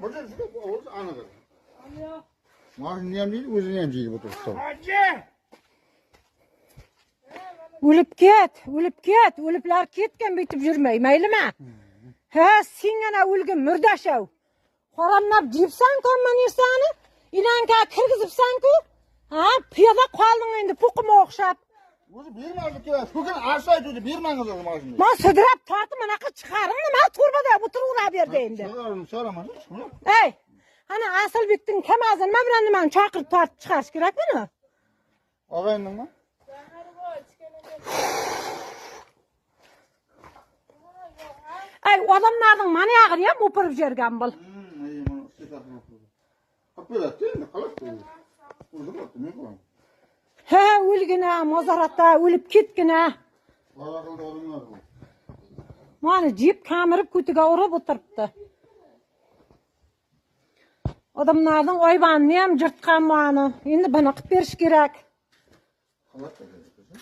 Burada şurada olursa anıdır. Maaşını yem değil, özünü yem değil bu tursta. Ölüp ket. Ölüpler ketken bitip yürmey, meyli mi? He, sen gana ölgün mürdaşav. Horamlap cipsan konman irsani, inanka kirgizipsan ku, ha, piyada kaldın endi pukuma okşap. Özü bir mazlık ya, bugün arsaydı özü bir mangız oldu maaşını. Ma sıdırap tartım anaka çıkarım, ma turbada buturula berdi endi. Soramaz. Ey, hani asıl bittin kemazın, ma birandiman çakır tart çıkarış gerek mi? Ağayındın mı? Ay, adamlardan mani ağır ya, mupırıp jergen bul. İyi, bunu sıkıntı yok. Kapılar değil mi? Kalıp değil. Burada baktı, ne koyayım? He, ölgüne, mozaratta, ölüp ketgine. Varakılda olunlar bu. Mani jip kamirip kütüge urup oturuptu. Adamlardan oybanını hem jırtkan mani. Endi bana qıp beriş gerek. Kalıp da geldi kızım.